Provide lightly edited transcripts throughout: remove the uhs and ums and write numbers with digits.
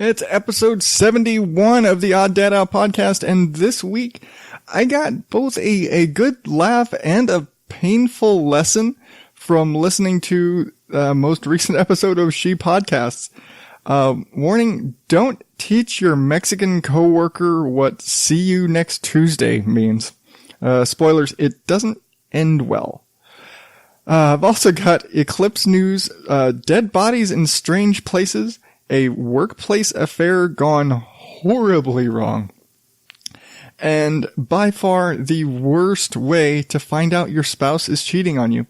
It's episode 71 of the Odd Dad Out podcast, and this week I got both a good laugh and a painful lesson from listening to the most recent episode of She Podcasts. Warning, don't teach your Mexican coworker what "see you next Tuesday" means. Spoilers, it doesn't end well. I've also got Eclipse news, dead bodies in strange places, a workplace affair gone horribly wrong, and by far the worst way to find out your spouse is cheating on you.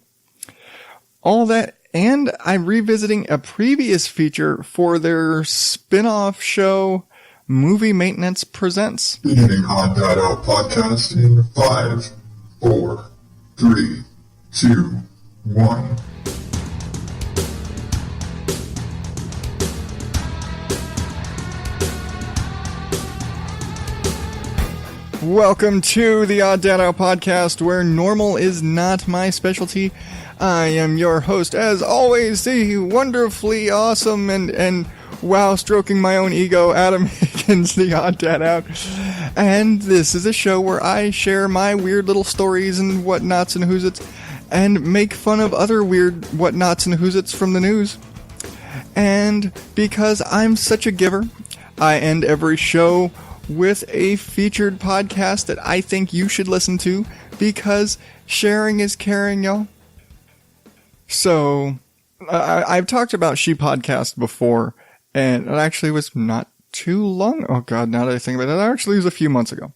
All that, and I'm revisiting a previous feature for their spinoff show, Movie Maintenance Presents. Beginning Odd Dad Out podcast in 5, 4, 3, 2, 1. Welcome to the Odd Dad Out podcast, where normal is not my specialty. I am your host, as always, the wonderfully awesome and wow, stroking my own ego, Adam Higgins, the Odd Dad Out. And this is a show where I share my weird little stories and whatnots and who's-its, and make fun of other weird whatnots and who's-its from the news. And because I'm such a giver, I end every show with a featured podcast that I think you should listen to, because sharing is caring, y'all. So, I've talked about She Podcast before, and it actually was not too long. Oh god, now that I think about it, actually was a few months ago.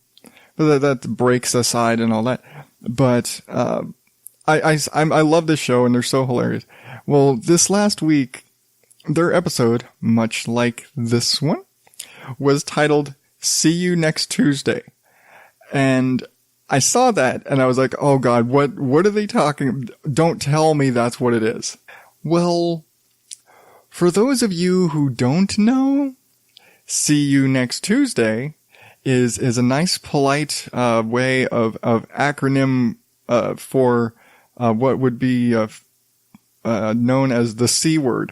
But that breaks aside and all that. But, I love this show and they're so hilarious. Well, this last week, their episode, much like this one, was titled "See You Next Tuesday." And I saw that and I was like, oh god, what are they talking? Don't tell me that's what it is. Well, for those of you who don't know, "See You Next Tuesday" is a nice polite way of acronym for what would be known as the C word.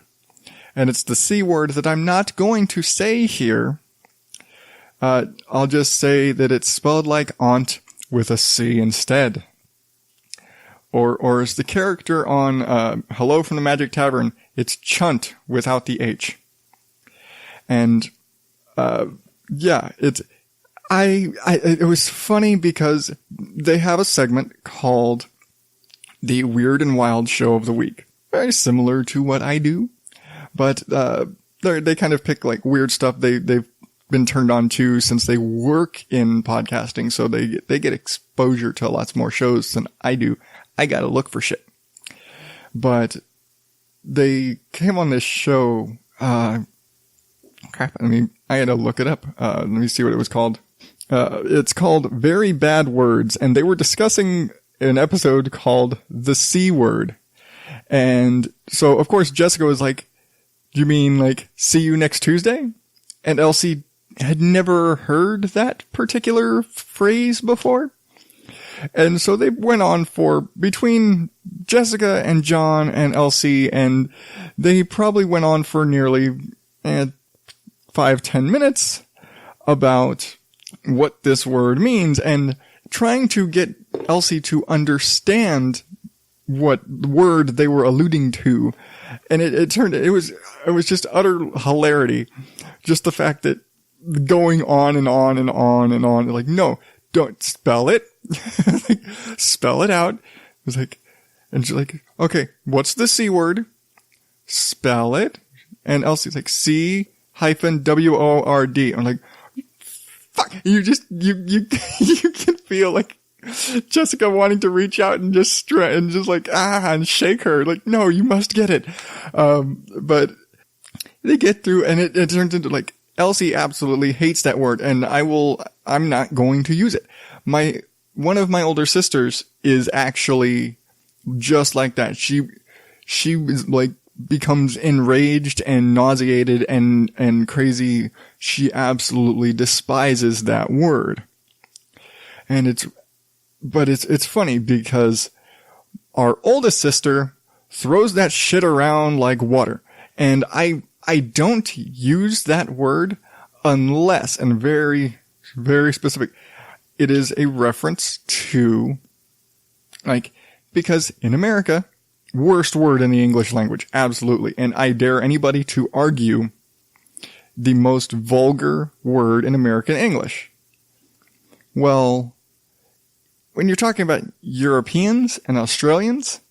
And it's the C word that I'm not going to say here. I'll just say that it's spelled like aunt with a C instead. Or as the character on Hello from the Magic Tavern, it's chunt without the H. And yeah, it was funny because they have a segment called the Weird and Wild Show of the Week. Very similar to what I do, but they kind of pick like weird stuff they've been turned on to since they work in podcasting, so they get exposure to lots more shows than I do. I gotta look for shit. But they came on this show, crap, I had to look it up. Let me see what it was called. It's called Very Bad Words, and they were discussing an episode called The C Word. And so, of course, Jessica was like, you mean like, see you next Tuesday? And Elsie had never heard that particular phrase before. And so they went on for, between Jessica and John and Elsie, and they probably went on for nearly 5-10 minutes about what this word means, and trying to get Elsie to understand what word they were alluding to. And it was just utter hilarity. Just the fact that going on and on and on and on, like, no, don't spell it. Like, spell it out. It was like, and she's like, okay, what's the C word? Spell it. And Elsie's like, C-W-O-R-D. I'm like, fuck, you can feel like Jessica wanting to reach out and just like, and shake her. Like, no, you must get it. But they get through, and it turns into like, Elsie absolutely hates that word, and I'm not going to use it. One of my older sisters is actually just like that. She was like, becomes enraged and nauseated and crazy. She absolutely despises that word. And it's funny because our oldest sister throws that shit around like water. And I I don't use that word unless, and very, very specific, it is a reference to, like, because in America, worst word in the English language, absolutely. And I dare anybody to argue the most vulgar word in American English. Well, when you're talking about Europeans and Australians,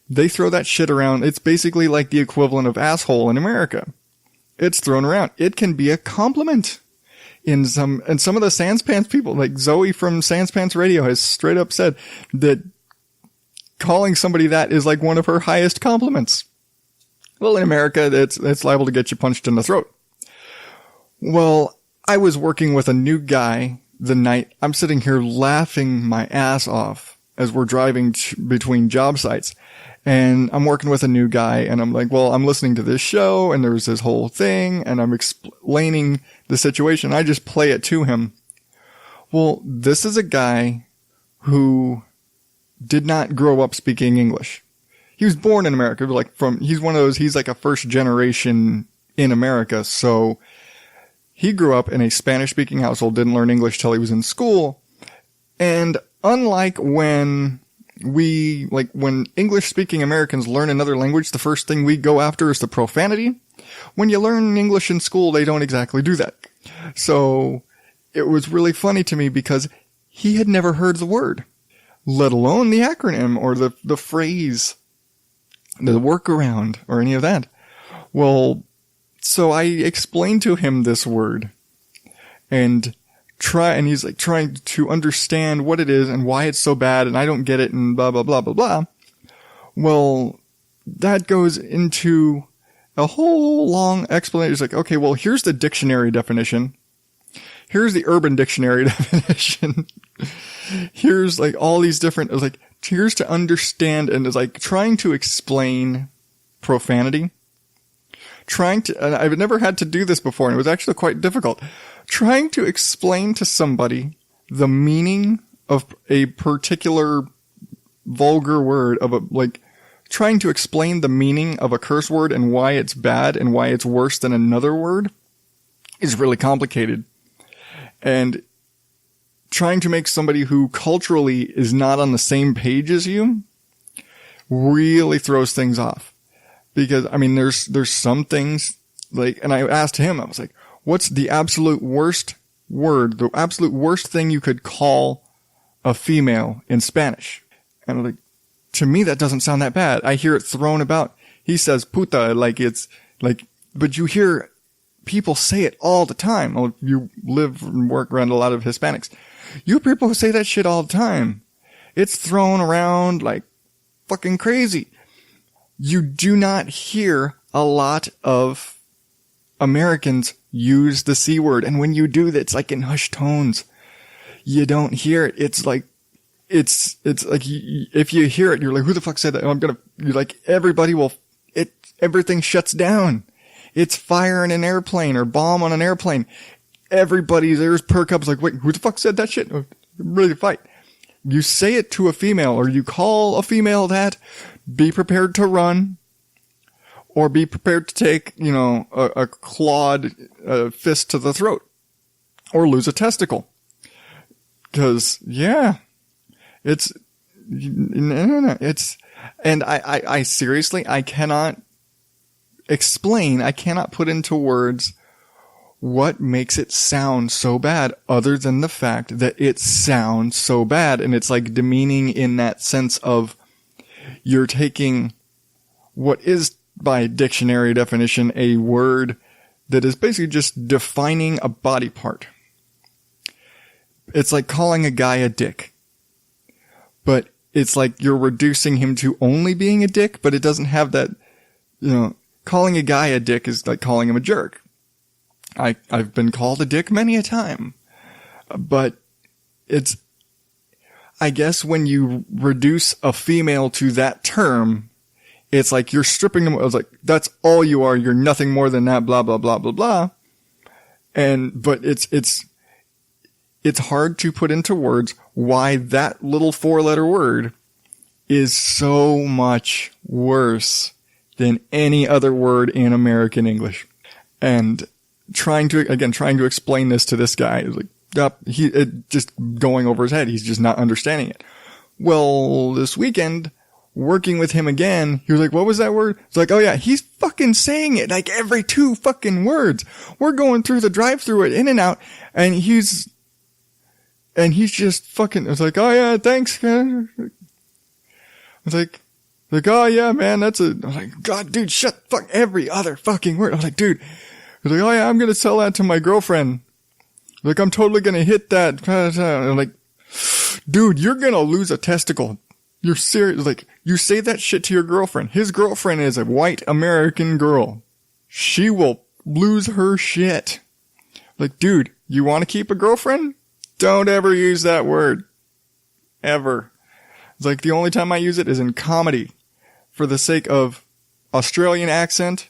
they throw that shit around. It's basically like the equivalent of asshole in America. It's thrown around. It can be a compliment. And some of the Sans Pants people, like Zoe from Sans Pants Radio, has straight up said that calling somebody that is like one of her highest compliments. Well, in America, it's liable to get you punched in the throat. Well, I was working with a new guy the night. I'm sitting here laughing my ass off as we're driving between job sites. And I'm working with a new guy, and I'm like, well, I'm listening to this show, and there's this whole thing, and I'm explaining the situation. I just play it to him. Well, this is a guy who did not grow up speaking English. He was born in America, he's one of those, he's like a first generation in America, so he grew up in a Spanish-speaking household, didn't learn English till he was in school, and unlike when English-speaking Americans learn another language, the first thing we go after is the profanity. When you learn English in school, they don't exactly do that. So it was really funny to me because he had never heard the word, let alone the acronym or the phrase, the workaround or any of that. Well, so I explained to him this word and he's like trying to understand what it is and why it's so bad and I don't get it and blah, blah, blah, blah, blah. Well, that goes into a whole long explanation. It's like, okay, well, here's the dictionary definition. Here's the Urban Dictionary definition. Here's like all these different, it was like, here's to understand, and it's like trying to explain profanity. And I've never had to do this before, and it was actually quite difficult. Trying to explain to somebody the meaning of a particular vulgar word trying to explain the meaning of a curse word and why it's bad and why it's worse than another word is really complicated. And trying to make somebody who culturally is not on the same page as you really throws things off. Because, I mean, there's some things, and I asked him, I was like, what's the absolute worst word, the absolute worst thing you could call a female in Spanish? And I'm like, to me, that doesn't sound that bad. I hear it thrown about. He says puta, but you hear people say it all the time. Well, you live and work around a lot of Hispanics. You hear people who say that shit all the time. It's thrown around like fucking crazy. You do not hear a lot of Americans use the C word. And when you do, it's like in hushed tones. You don't hear it. It's like, it's like, if you hear it, you're like, who the fuck said that? You're like, everything shuts down. It's fire in an airplane or bomb on an airplane. Everybody's ears perk up. It's like, wait, who the fuck said that shit? Ready to fight. You say it to a female or you call a female that, be prepared to run or be prepared to take, a clawed fist to the throat or lose a testicle. Cause and I seriously, I cannot explain, I cannot put into words what makes it sound so bad other than the fact that it sounds so bad. And it's like demeaning in that sense of you're taking what is by dictionary definition a word that is basically just defining a body part. It's like calling a guy a dick. But it's like you're reducing him to only being a dick, but it doesn't have that, calling a guy a dick is like calling him a jerk. I've been called a dick many a time. But it's, I guess when you reduce a female to that term, it's like you're stripping them. I was like, that's all you are. You're nothing more than that, blah, blah, blah, blah, blah. But it's hard to put into words why that little 4-letter word is so much worse than any other word in American English. and trying to explain this to this guy. Like, it just going over his head. He's just not understanding it. Well, this weekend, working with him again, he was like, what was that word? It's like, oh yeah, he's fucking saying it like every 2 fucking words. We're going through the drive-through at In-N-Out, and he's just fucking, it's like, oh yeah, thanks, man. It's like, oh yeah, man, I was like, God, dude, fuck every other fucking word. I was like, dude, he's like, oh yeah, I'm gonna tell that to my girlfriend. Like, I'm totally gonna hit that. I'm like, dude, you're gonna lose a testicle. You're serious. Like, you say that shit to your girlfriend. His girlfriend is a white American girl. She will lose her shit. Like, dude, you want to keep a girlfriend? Don't ever use that word. Ever. It's like the only time I use it is in comedy for the sake of Australian accent,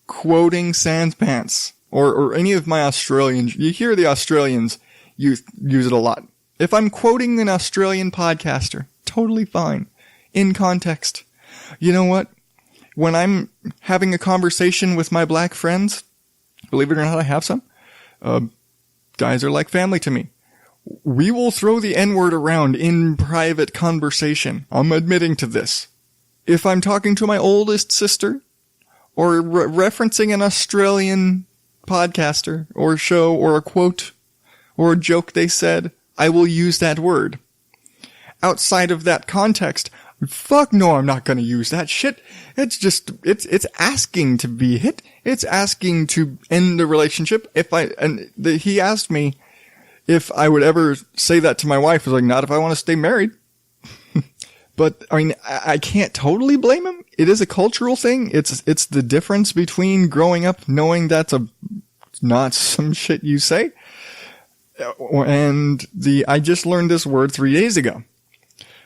quoting Sans Pants, or any of my Australians. You hear the Australians use it a lot. If I'm quoting an Australian podcaster, totally fine. In context. You know what? When I'm having a conversation with my black friends, believe it or not, I have some, guys are like family to me. We will throw the N-word around in private conversation. I'm admitting to this. If I'm talking to my oldest sister, or referencing an Australian podcaster, or show, or a quote, or a joke they said, I will use that word. Outside of that context, fuck no, I'm not gonna use that shit. It's just, it's asking to be hit. It's asking to end the relationship. He asked me if I would ever say that to my wife. I was like, not if I want to stay married. But, I mean, I can't totally blame him. It is a cultural thing. It's the difference between growing up knowing that's not some shit you say. And I just learned this word 3 days ago.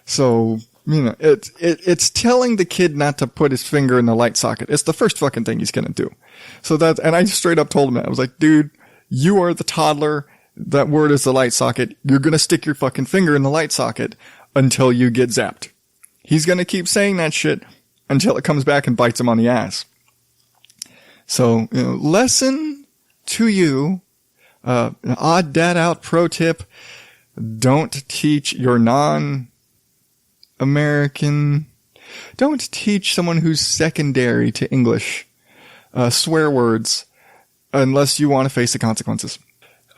So, you know, it's telling the kid not to put his finger in the light socket. It's the first fucking thing he's gonna do. So and I straight up told him that. I was like, dude, you are the toddler. That word is the light socket. You're gonna stick your fucking finger in the light socket until you get zapped. He's gonna keep saying that shit until it comes back and bites him on the ass. So, you know, lesson to you, an odd dad out pro tip, don't teach your non-American, don't teach someone who's secondary to English, swear words unless you want to face the consequences.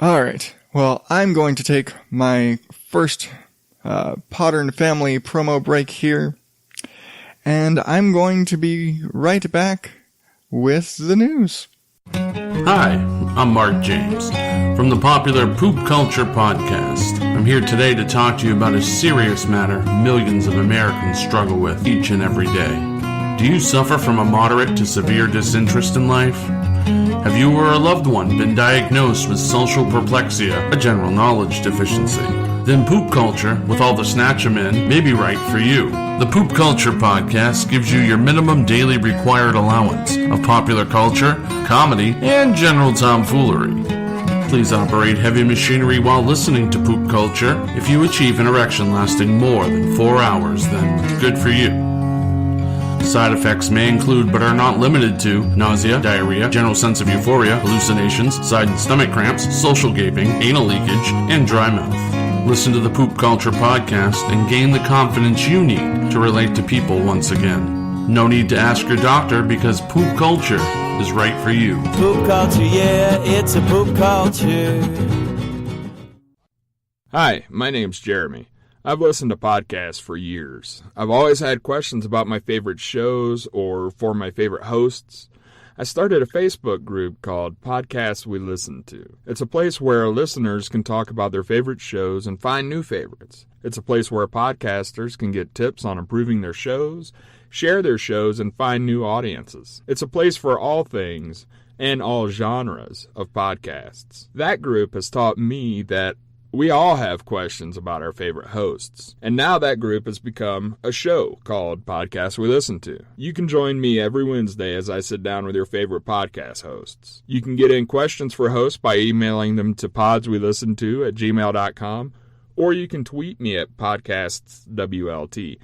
Alright, well, I'm going to take my first Potter and Family promo break here, and I'm going to be right back with the news. Hi, I'm Mark James from the popular Poop Culture Podcast. I'm here today to talk to you about a serious matter millions of Americans struggle with each and every day. Do you suffer from a moderate to severe disinterest in life? Have you or a loved one been diagnosed with social perplexia, a general knowledge deficiency? Then Poop Culture, with all the snatch 'em in, may be right for you. The Poop Culture Podcast gives you your minimum daily required allowance of popular culture, comedy, and general tomfoolery. Please operate heavy machinery while listening to Poop Culture. If you achieve an erection lasting more than 4 hours, then good for you. Side effects may include, but are not limited to, nausea, diarrhea, general sense of euphoria, hallucinations, side and stomach cramps, social gaping, anal leakage, and dry mouth. Listen to the Poop Culture Podcast and gain the confidence you need to relate to people once again. No need to ask your doctor because Poop Culture is right for you. Poop culture, yeah, it's a poop culture. Hi, my name's Jeremy. I've listened to podcasts for years. I've always had questions about my favorite shows or for my favorite hosts. I started a Facebook group called Podcasts We Listen To. It's a place where listeners can talk about their favorite shows and find new favorites. It's a place where podcasters can get tips on improving their shows, share their shows, and find new audiences. It's a place for all things and all genres of podcasts. That group has taught me that we all have questions about our favorite hosts. And now that group has become a show called Podcasts We Listen To. You can join me every Wednesday as I sit down with your favorite podcast hosts. You can get in questions for hosts by emailing them to podswelistento@gmail.com, or you can tweet me at podcastswlt.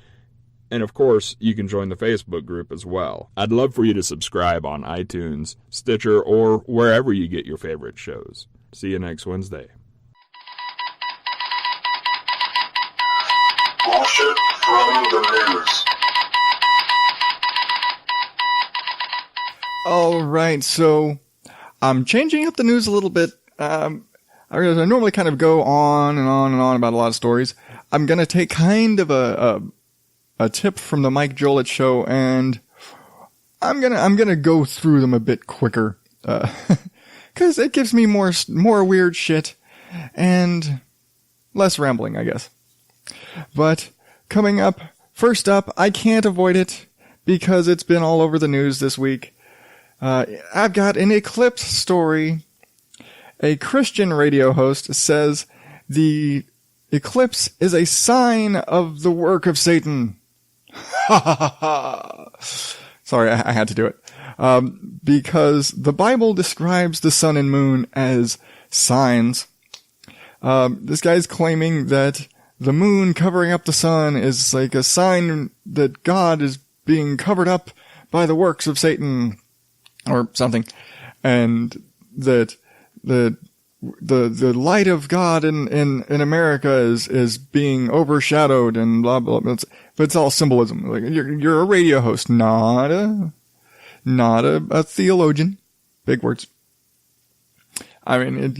And of course, you can join the Facebook group as well. I'd love for you to subscribe on iTunes, Stitcher, or wherever you get your favorite shows. See you next Wednesday. Bullshit from the news. All right, so I'm changing up the news a little bit. I normally kind of go on and on and on about a lot of stories. I'm going to take kind of a tip from the Mike Jolett show, and I'm gonna go through them a bit quicker, cause it gives me more weird shit and less rambling, I guess. But coming up, first up, I can't avoid it because it's been all over the news this week. I've got an Eclipse story. A Christian radio host says the eclipse is a sign of the work of Satan. Sorry, I had to do it. Because the Bible describes the sun and moon as signs. This guy's claiming that the moon covering up the sun is like a sign that God is being covered up by the works of Satan or something. And that the light of God in America is being overshadowed and blah, blah, blah. But it's all symbolism. Like you're a radio host, not a theologian. Big words. I mean,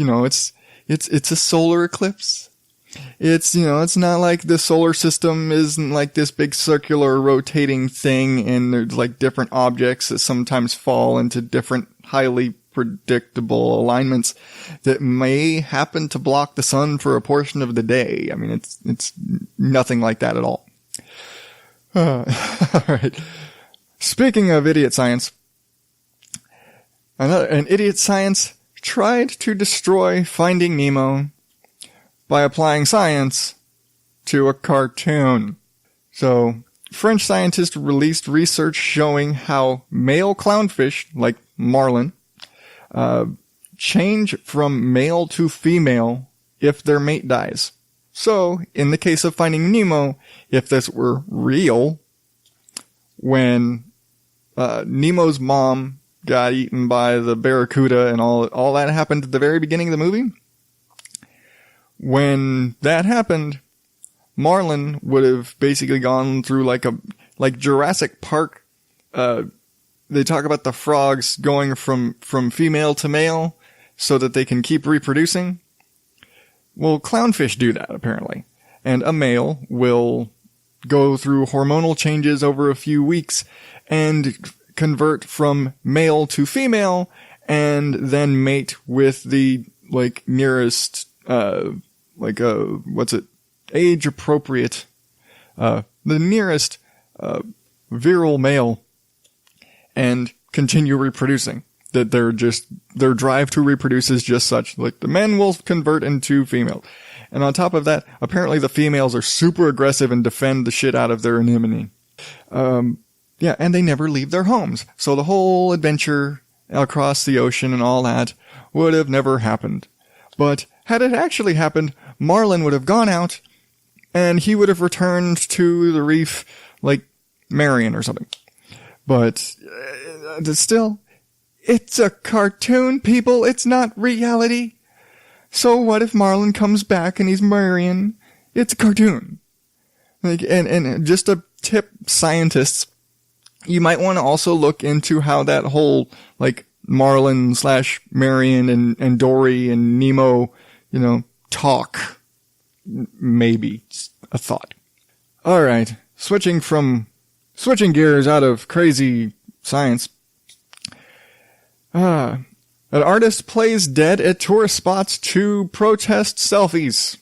it's a solar eclipse. It's not like the solar system isn't like this big circular rotating thing and there's like different objects that sometimes fall into different highly predictable alignments that may happen to block the sun for a portion of the day. I mean, it's nothing like that at all. All right. Speaking of idiot science, an idiot science tried to destroy Finding Nemo by applying science to a cartoon. So, French scientists released research showing how male clownfish, like marlin, change from male to female if their mate dies. So, in the case of Finding Nemo, if this were real, when Nemo's mom got eaten by the barracuda and all that happened at the very beginning of the movie, when that happened, Marlin would have basically gone through like Jurassic Park. They talk about the frogs going from female to male so that they can keep reproducing. Well, clownfish do that, apparently. And a male will go through hormonal changes over a few weeks and convert from male to female and then mate with the, nearest, age appropriate, the nearest, virile male and continue reproducing. That their drive to reproduce is just such. Like the men will convert into females. And on top of that, apparently the females are super aggressive and defend the shit out of their anemone. And they never leave their homes. So the whole adventure across the ocean and all that would have never happened. But had it actually happened, Marlin would have gone out and he would have returned to the reef like Marion or something. But still, it's a cartoon, people. It's not reality. So what if Marlin comes back and he's Marion? It's a cartoon. And just a tip, scientists, you might want to also look into how that whole, Marlin / Marion and Dory and Nemo, talk. Maybe. It's a thought. Alright. Switching gears out of crazy science. An artist plays dead at tourist spots to protest selfies.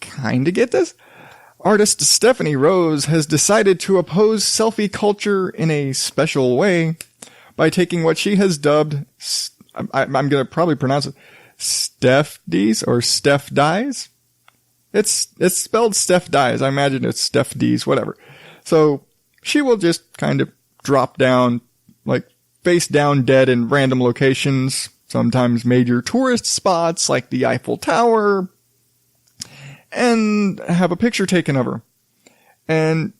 Kinda get this? Artist Stephanie Rose has decided to oppose selfie culture in a special way by taking what she has dubbed, I'm gonna probably pronounce it, Steph D's or Steph Dies? It's spelled Steph Dies. I imagine it's Steph D's, whatever. So, she will just kind of drop down, face down dead in random locations, sometimes major tourist spots like the Eiffel Tower, and have a picture taken of her. And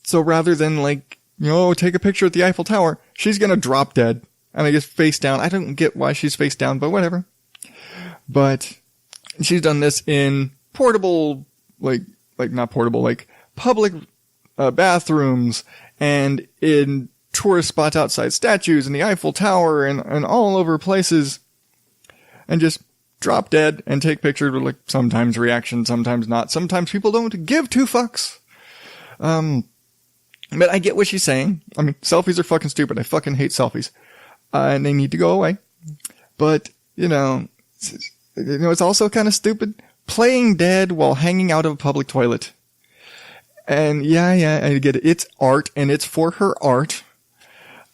So rather than take a picture at the Eiffel Tower, she's gonna drop dead. And I guess face down. I don't get why she's face down, but whatever. But she's done this in portable, not portable, public bathrooms and in tourist spots outside statues and the Eiffel Tower and all over places, and just drop dead and take pictures with sometimes reaction, sometimes not. Sometimes people don't give two fucks. But I get what she's saying. I mean, selfies are fucking stupid. I fucking hate selfies. And they need to go away. But, it's also kind of stupid playing dead while hanging out of a public toilet. And yeah, I get it. It's art and it's for her art.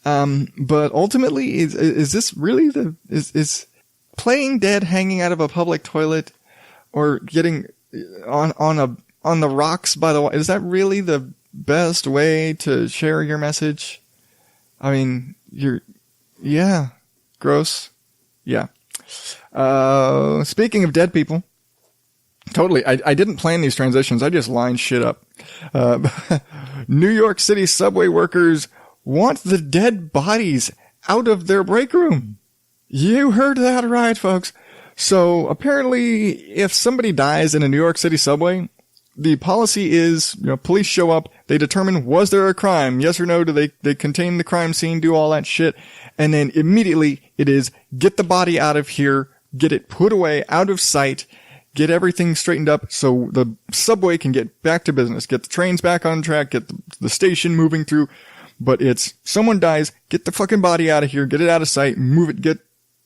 But ultimately, is this really is playing dead hanging out of a public toilet or getting on the rocks by the way, is that really the best way to share your message? I mean, gross. Yeah. Speaking of dead people, totally. I didn't plan these transitions. I just lined shit up. New York City subway workers want the dead bodies out of their break room. You heard that right, folks. So apparently, if somebody dies in a New York City subway, the policy is, police show up, they determine, was there a crime? Yes or no? Do they contain the crime scene, do all that shit? And then immediately it is, get the body out of here, get it put away, out of sight, get everything straightened up so the subway can get back to business, get the trains back on track, get the station moving through. But it's, someone dies, get the fucking body out of here, get it out of sight, move it,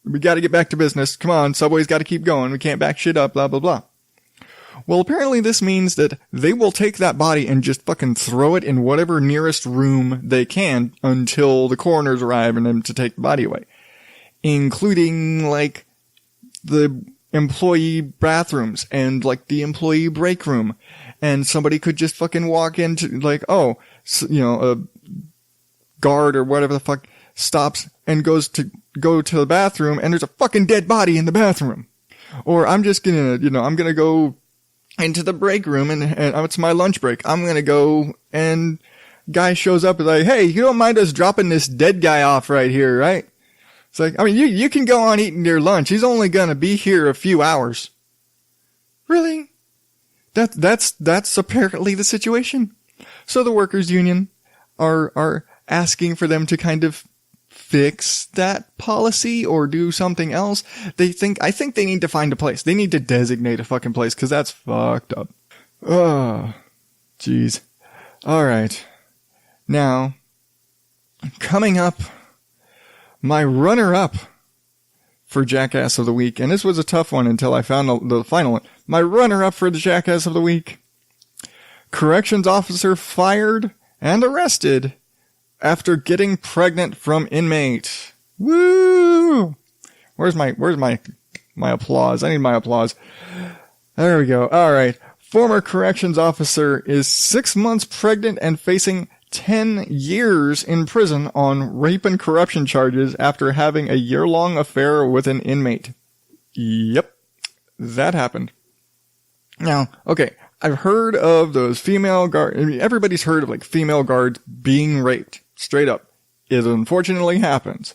we gotta get back to business. Come on, subway's gotta keep going, we can't back shit up, blah, blah, blah. Well, apparently this means that they will take that body and just fucking throw it in whatever nearest room they can until the coroners arrive and them to take the body away. Including, the employee bathrooms and, the employee break room. And somebody could just fucking walk into, a guard or whatever the fuck stops and go to the bathroom and there's a fucking dead body in the bathroom. Or I'm just gonna, I'm gonna go into the break room and it's my lunch break. I'm gonna go and guy shows up and hey, you don't mind us dropping this dead guy off right here, right? It's you can go on eating your lunch. He's only gonna be here a few hours. Really? That's apparently the situation. So the workers' union are asking for them to kind of fix that policy or do something else. I think they need to find a place. They need to designate a fucking place because that's fucked up. Oh, jeez. All right. Now, coming up, my runner-up for Jackass of the Week, and this was a tough one until I found the final one. My runner-up for the Jackass of the Week. Corrections officer fired and arrested after getting pregnant from inmate. Woo! Where's my applause? I need my applause. There we go. All right. Former corrections officer is 6 months pregnant and facing 10 years in prison on rape and corruption charges after having a year-long affair with an inmate. Yep. That happened. Now, okay. I've heard of those female guards. I mean, everybody's heard of female guards being raped. Straight up. It unfortunately happens.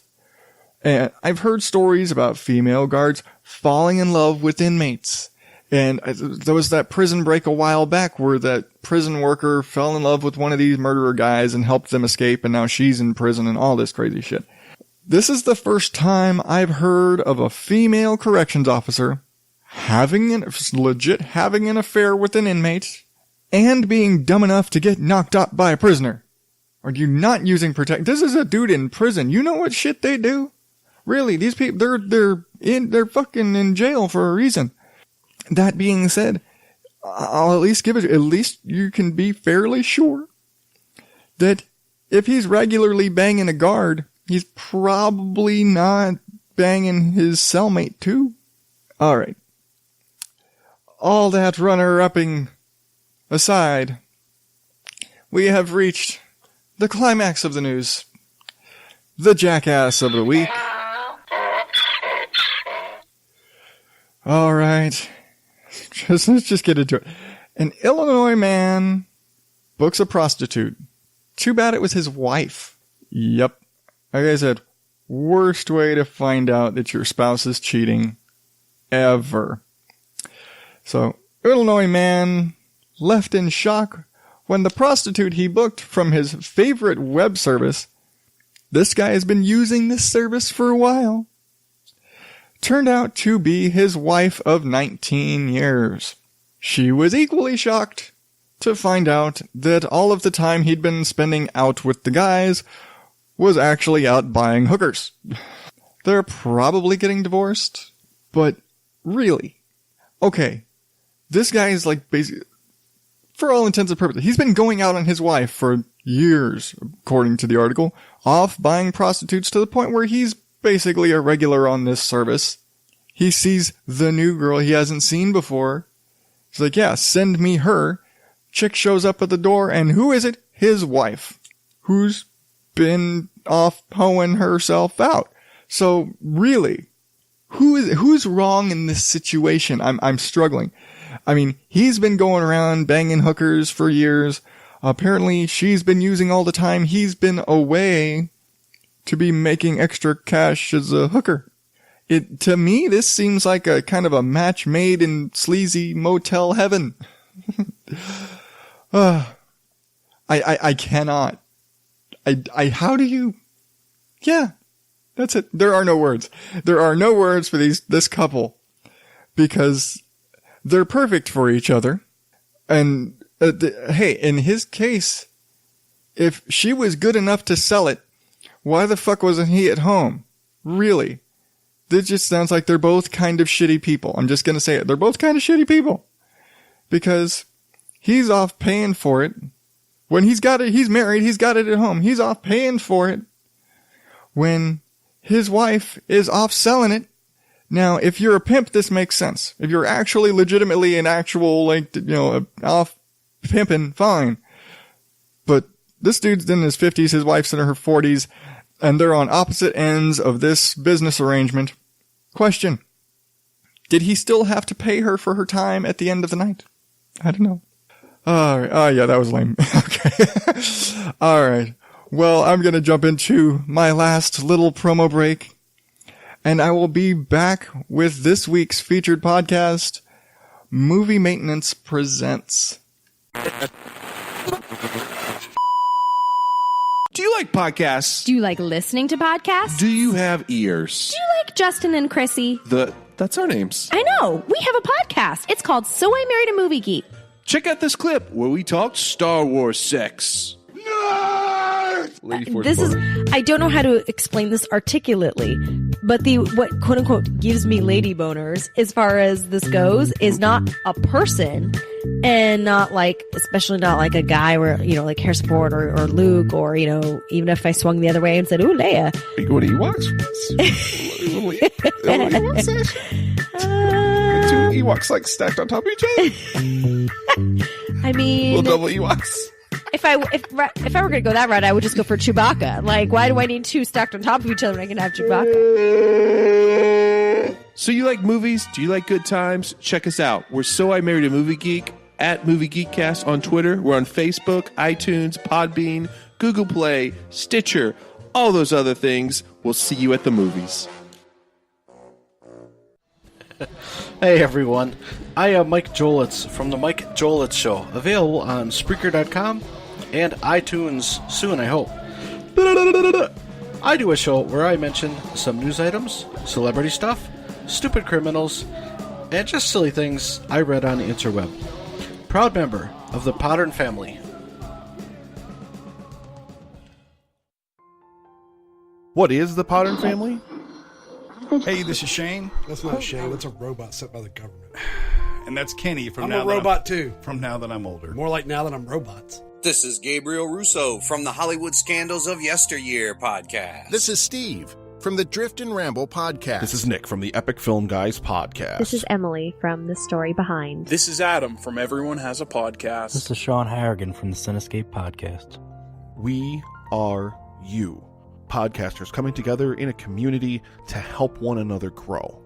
And I've heard stories about female guards falling in love with inmates. And there was that prison break a while back where that prison worker fell in love with one of these murderer guys and helped them escape, and now she's in prison and all this crazy shit. This is the first time I've heard of a female corrections officer having an affair with an inmate and being dumb enough to get knocked up by a prisoner. Are you not using protect? This is a dude in prison. You know what shit they do? Really, these people, they're fucking in jail for a reason. That being said, I'll at least at least you can be fairly sure that if he's regularly banging a guard, he's probably not banging his cellmate too. Alright. All that runner-upping aside, we have reached the climax of the news. The Jackass of the Week. Alright. Let's just get into it. An Illinois man books a prostitute. Too bad it was his wife. Yep. Like I said, worst way to find out that your spouse is cheating ever. So, Illinois man left in shock when the prostitute he booked from his favorite web service, this guy has been using this service for a while, turned out to be his wife of 19 years. She was equally shocked to find out that all of the time he'd been spending out with the guys was actually out buying hookers. They're probably getting divorced, but really, okay, this guy is like basically, for all intents and purposes, he's been going out on his wife for years, according to the article, off buying prostitutes to the point where he's basically a regular on this service. He sees the new girl he hasn't seen before. He's like, yeah, send me her. Chick shows up at the door, and who is it? His wife, who's been off hoeing herself out. So really, who's wrong in this situation? I'm struggling. I mean, he's been going around banging hookers for years. Apparently, she's been using all the time he's been away to be making extra cash as a hooker. To me, this seems like a kind of a match made in sleazy motel heaven. I cannot. How do you? Yeah, that's it. There are no words. There are no words for this couple because they're perfect for each other. And hey, in his case, if she was good enough to sell it, why the fuck wasn't he at home? Really? This just sounds like they're both kind of shitty people. I'm just gonna say it. They're both kind of shitty people. Because he's off paying for it. When he's got it, he's married, he's got it at home. He's off paying for it. When his wife is off selling it. Now, if you're a pimp, this makes sense. If you're actually legitimately an actual, like, off pimping, fine. But this dude's in his 50s, his wife's in her 40s, and they're on opposite ends of this business arrangement. Question. Did he still have to pay her for her time at the end of the night? I don't know. Yeah, that was lame. Okay. All right. Well, I'm going to jump into my last little promo break, and I will be back with this week's featured podcast, Movie Maintenance Presents. Do you like podcasts? Do you like listening to podcasts? Do you have ears? Do you like Justin and Chrissy? That's our names. I know. We have a podcast. It's called So I Married a Movie Geek. Check out this clip where we talk Star Wars sex. I don't know how to explain this articulately, but what quote unquote gives me lady boners as far as this goes is not a person, and not like, especially not like a guy where, like Harrison Ford or Luke, or, even if I swung the other way and said, ooh, Leia. What Ewoks? Two Ewoks like stacked on top of each other? I mean, little double Ewoks. If I were going to go that route, I would just go for Chewbacca. Like, why do I need two stacked on top of each other when I can have Chewbacca? So you like movies? Do you like good times? Check us out. We're So I Married a Movie Geek at Movie Geekcast on Twitter. We're on Facebook, iTunes, Podbean, Google Play, Stitcher, all those other things. We'll see you at the movies. Hey everyone, I am Mike Jolitz from The Mike Jolitz Show, available on Spreaker.com and iTunes soon, I hope. I do a show where I mention some news items, celebrity stuff, stupid criminals, and just silly things I read on the interweb. Proud member of the Podern family. What is the Podern family? Hey, this is Shane. That's not Shane. That's a robot sent by the government. And that's Kenny from I'm Now a That robot too. From Now That I'm Older. More like Now That I'm Robots. This is Gabriel Russo from the Hollywood Scandals of Yesteryear podcast. This is Steve from the Drift and Ramble podcast. This is Nick from the Epic Film Guys podcast. This is Emily from The Story Behind. This is Adam from Everyone Has a Podcast. This is Sean Harrigan from the Cinescape podcast. We are you. Podcasters coming together in a community to help one another grow.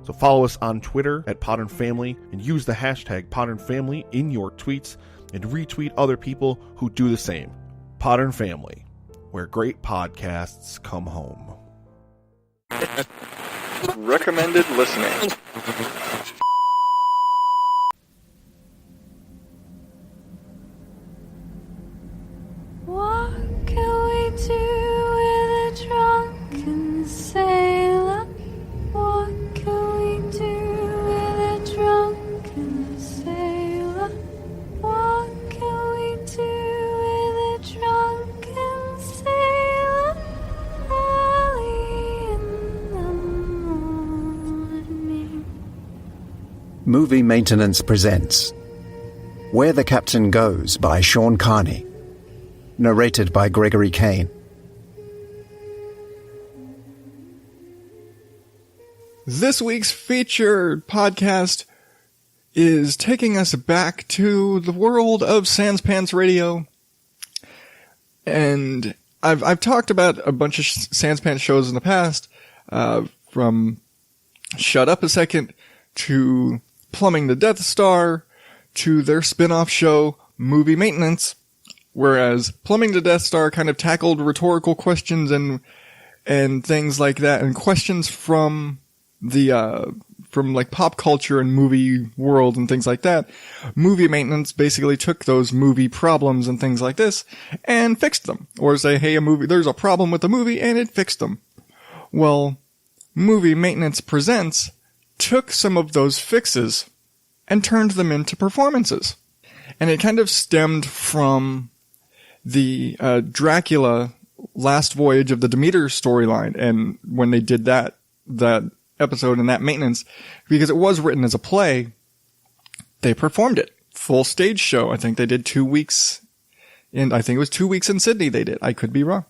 So follow us on Twitter at Podern Family and use the hashtag Podern Family in your tweets and retweet other people who do the same. Podern Family, where great podcasts come home. Recommended listening. What can we do with a drunken sailor? What can we do with a drunken sailor? What can we do with a drunken sailor? Early in the morning. Movie Maintenance presents Where the Captain Goes by Sean Carney. Narrated by Gregory Kane. This week's featured podcast is taking us back to the world of Sanspants Radio. And I've talked about a bunch of Sanspants shows in the past, from Shut Up a Second to Plumbing the Death Star to their spin-off show, Movie Maintenance. Whereas Plumbing the Death Star kind of tackled rhetorical questions and things like that, and questions from from like pop culture and movie world and things like that. Movie Maintenance basically took those movie problems and things like this and fixed them. Or say, hey, there's a problem with the movie, and it fixed them. Well, Movie Maintenance Presents took some of those fixes and turned them into performances. And it kind of stemmed from the Dracula Last Voyage of the Demeter storyline, and when they did that episode and that maintenance, because it was written as a play, they performed it. Full stage show. I think they did 2 weeks I think it was 2 weeks in Sydney they did. I could be wrong.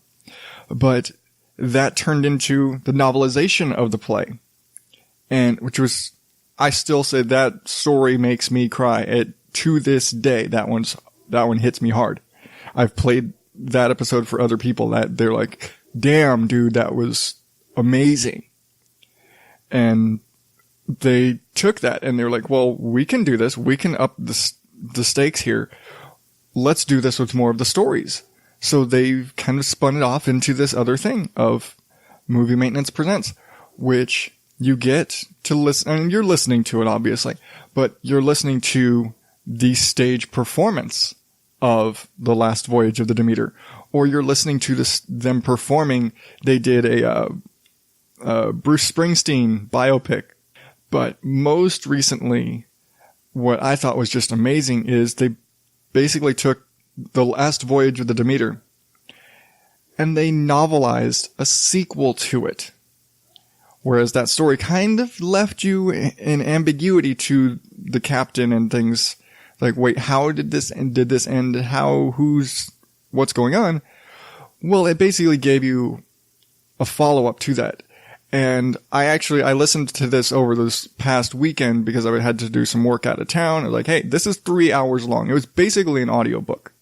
But that turned into the novelization of the play. And which was, I still say that story makes me cry. To this day, that one hits me hard. I've played that episode for other people that they're like, damn, dude, that was amazing. And they took that and they're like, well, we can do this. We can up the stakes here. Let's do this with more of the stories. So they kind of spun it off into this other thing of Movie Maintenance Presents, which you get to listen, and you're listening to it obviously, but you're listening to the stage performance of The Last Voyage of the Demeter, or you're listening to them performing. They did a Bruce Springsteen biopic, but most recently, what I thought was just amazing is they basically took The Last Voyage of the Demeter and they novelized a sequel to it. Whereas that story kind of left you in ambiguity to the captain and things. Like, wait, how did this end? Did this end? What's going on? Well, it basically gave you a follow-up to that. And I listened to this over this past weekend because I had to do some work out of town. I was like, hey, this is 3 hours long. It was basically an audiobook.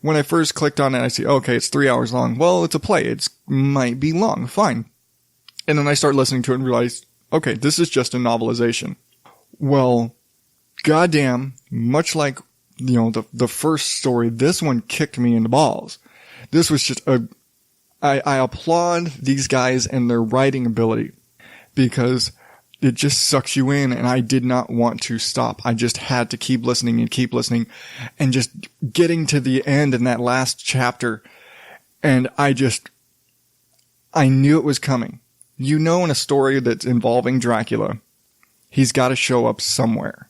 When I first clicked on it, I see, okay, it's 3 hours long. Well, it's a play. It might be long. Fine. And then I start listening to it and realize, okay, this is just a novelization. Well, goddamn, much like, the first story, this one kicked me in the balls. This was just I applaud these guys and their writing ability because it just sucks you in, and I did not want to stop. I just had to keep listening and just getting to the end in that last chapter. And I knew it was coming. In a story that's involving Dracula, he's got to show up somewhere.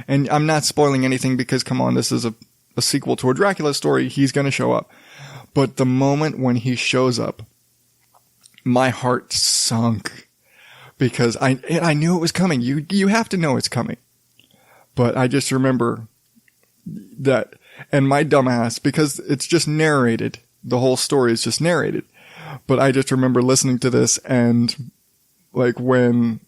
And I'm not spoiling anything because, come on, this is a sequel to a Dracula story. He's going to show up. But the moment when he shows up, my heart sunk because I knew it was coming. You have to know it's coming. But I just remember that, and my dumbass, because it's just narrated. The whole story is just narrated. But I just remember listening to this, and like when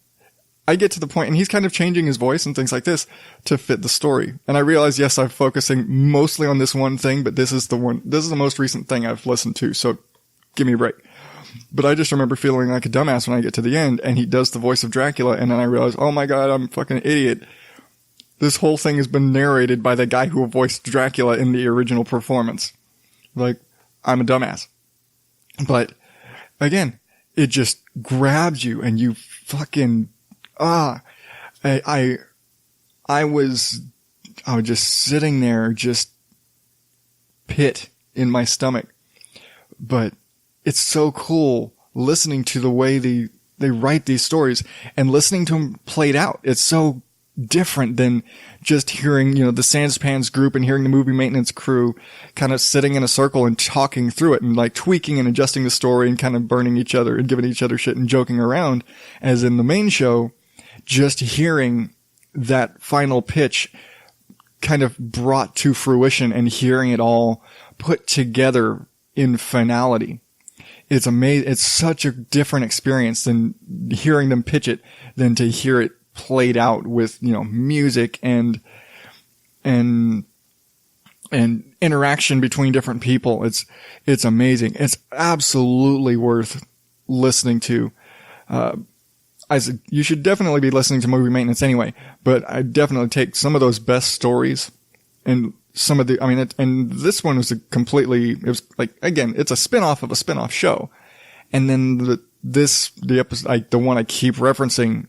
I get to the point, and he's kind of changing his voice and things like this to fit the story. And I realize, yes, I'm focusing mostly on this one thing, but this is the most recent thing I've listened to. So give me a break. But I just remember feeling like a dumbass when I get to the end and he does the voice of Dracula. And then I realize, oh my God, I'm a fucking idiot. this whole thing has been narrated by the guy who voiced Dracula in the original performance. Like, I'm a dumbass. But, again, it just grabs you and you fucking, I was just sitting there, just pit in my stomach. But it's so cool listening to the way they write these stories and listening to them played out. It's so different than just hearing, the Sanspans group and hearing the movie maintenance crew kind of sitting in a circle and talking through it and like tweaking and adjusting the story and kind of burning each other and giving each other shit and joking around. As in the main show, just hearing that final pitch kind of brought to fruition and hearing it all put together in finality. It's amazing. It's such a different experience than hearing them pitch it than to hear it played out with, music and interaction between different people. It's amazing. It's absolutely worth listening to. You should definitely be listening to Movie Maintenance anyway, but I definitely take some of those best stories and some of and this one was it was like, again, it's a spinoff of a spinoff show. And then the episode, like the one I keep referencing,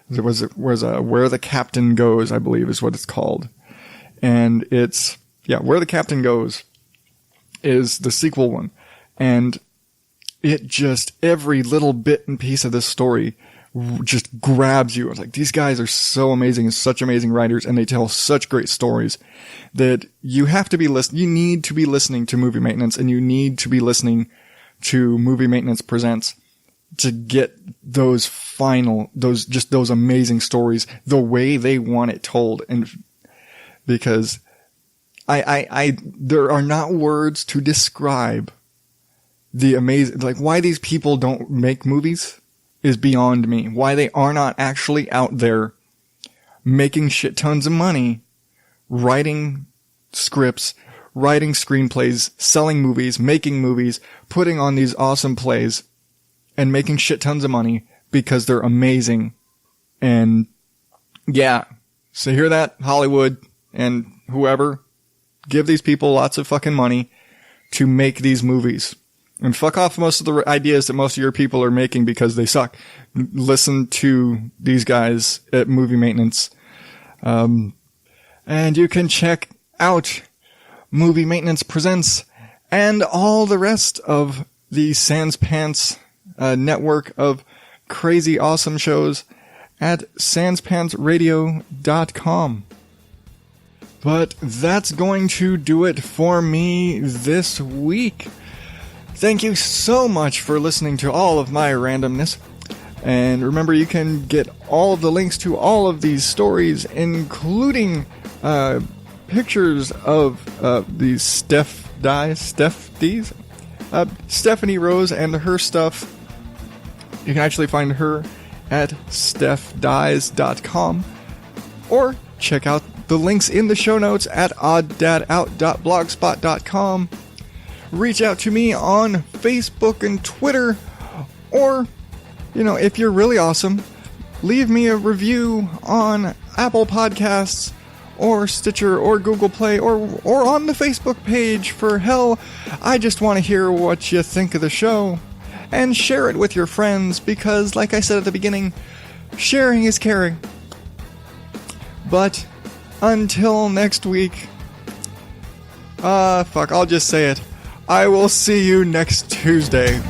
there was Where the Captain Goes, I believe is what it's called. And it's, Where the Captain Goes is the sequel one. And it just, every little bit and piece of this story just grabs you. It's like, these guys are so amazing and such amazing writers, and they tell such great stories that you have to be you need to be listening to Movie Maintenance, and you need to be listening to Movie Maintenance Presents to get those amazing stories the way they want it told. And because there are not words to describe the amazing, like, why these people don't make movies is beyond me. Why they are not actually out there making shit tons of money, writing scripts, writing screenplays, selling movies, making movies, putting on these awesome plays, and making shit tons of money because they're amazing. And so hear that, Hollywood and whoever, give these people lots of fucking money to make these movies. And fuck off most of the ideas that most of your people are making because they suck. Listen to these guys at Movie Maintenance. And you can check out Movie Maintenance Presents and all the rest of the Sans Pants network of crazy awesome shows at sanspantsradio.com. But that's going to do it for me this week. Thank you so much for listening to all of my randomness. And remember, you can get all of the links to all of these stories, including pictures of these Stephanie Rose and her stuff. You can actually find her at stephdies.com, or check out the links in the show notes at oddadout.blogspot.com. Reach out to me on Facebook and Twitter, or, if you're really awesome, leave me a review on Apple Podcasts, or Stitcher, or Google Play, or on the Facebook page. For hell, I just want to hear what you think of the show. And share it with your friends, because, like I said at the beginning, sharing is caring. But, until next week, I'll just say it. I will see you next Tuesday.